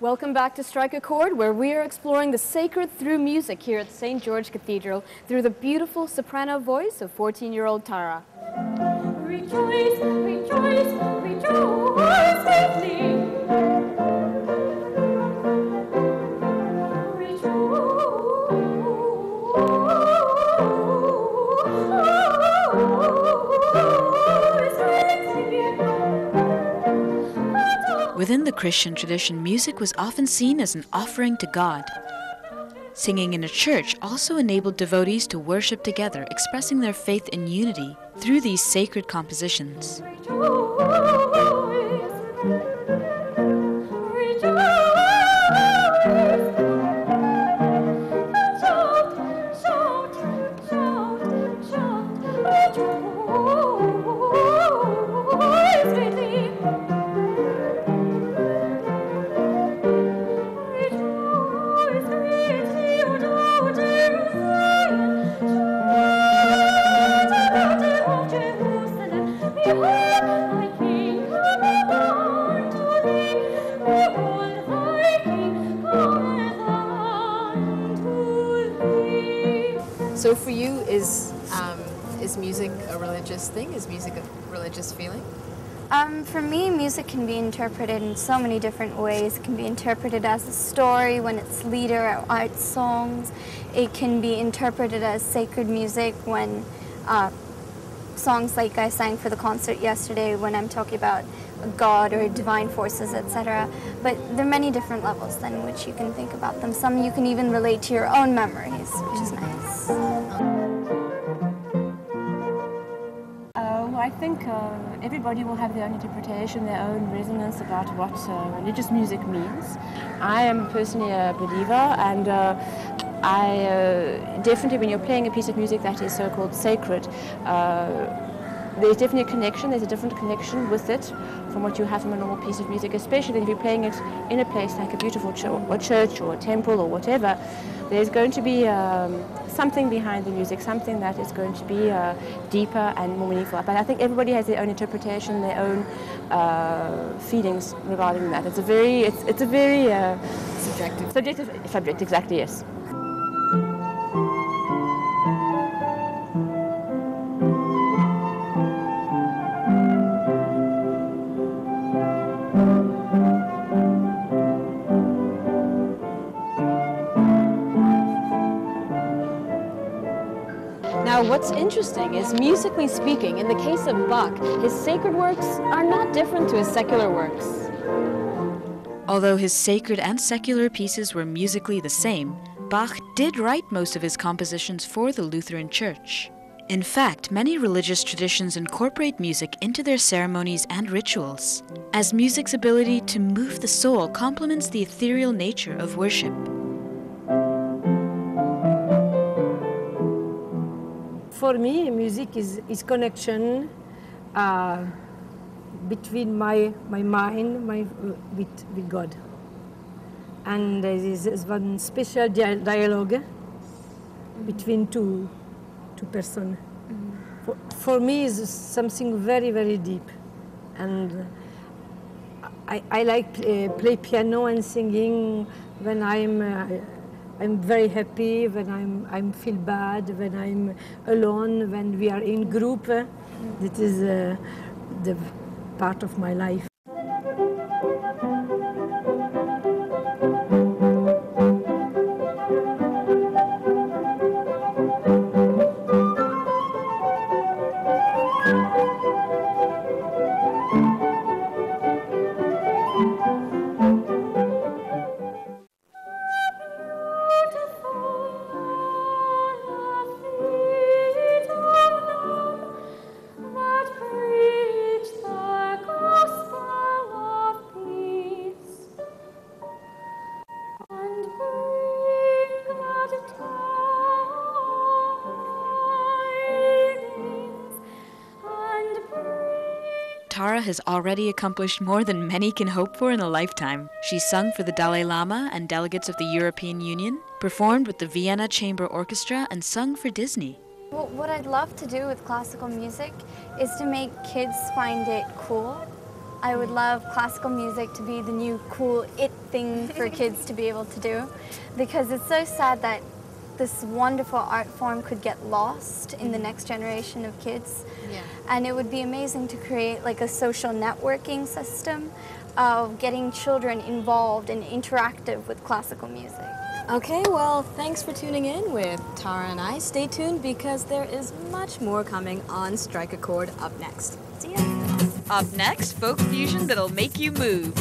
Welcome back to Strike a Chord, where we are exploring the sacred through music here at St. George Cathedral through the beautiful soprano voice of 14-year-old Tara. Rejoice, rejoice, rejoice with me. Within the Christian tradition, music was often seen as an offering to God. Singing in a church also enabled devotees to worship together, expressing their faith in unity through these sacred compositions. So for you, is music a religious thing? Is music a religious feeling? For me, music can be interpreted in so many different ways. It can be interpreted as a story when it's lieder or art songs. It can be interpreted as sacred music when songs like I sang for the concert yesterday when I'm talking about God or divine forces, etc. But there are many different levels then in which you can think about them. Some you can even relate to your own memories, which is nice. I think everybody will have their own interpretation, their own resonance about what religious music means. I am personally a believer, and definitely when you're playing a piece of music that is so-called sacred, there's definitely a connection, there's a different connection with it from what you have from a normal piece of music, especially if you're playing it in a place like a beautiful church or a temple or whatever. There's going to be something behind the music, something that is going to be deeper and more meaningful. But I think everybody has their own interpretation, their own feelings regarding that. It's a very subjective subject, exactly, yes. Now, what's interesting is, musically speaking, in the case of Bach, his sacred works are not different to his secular works. Although his sacred and secular pieces were musically the same, Bach did write most of his compositions for the Lutheran Church. In fact, many religious traditions incorporate music into their ceremonies and rituals, as music's ability to move the soul complements the ethereal nature of worship. For me, music is connection between my mind with God. And there is one special dialogue between two persons. For me, it's something very, very deep. And I like play piano and singing when I'm very happy, when I feel bad, when I'm alone, when we are in group. That is the part of my life. Tara has already accomplished more than many can hope for in a lifetime. She sung for the Dalai Lama and delegates of the European Union, performed with the Vienna Chamber Orchestra, and sung for Disney. Well, what I'd love to do with classical music is to make kids find it cool I would love classical music to be the new cool it thing for kids to be able to do, because it's so sad that this wonderful art form could get lost in the next generation of kids. Yeah. And it would be amazing to create like a social networking system of getting children involved and interactive with classical music. Okay, well, thanks for tuning in with Tara and I. Stay tuned because there is much more coming on Strike a Chord up next. See ya. Up next, folk fusion that'll make you move.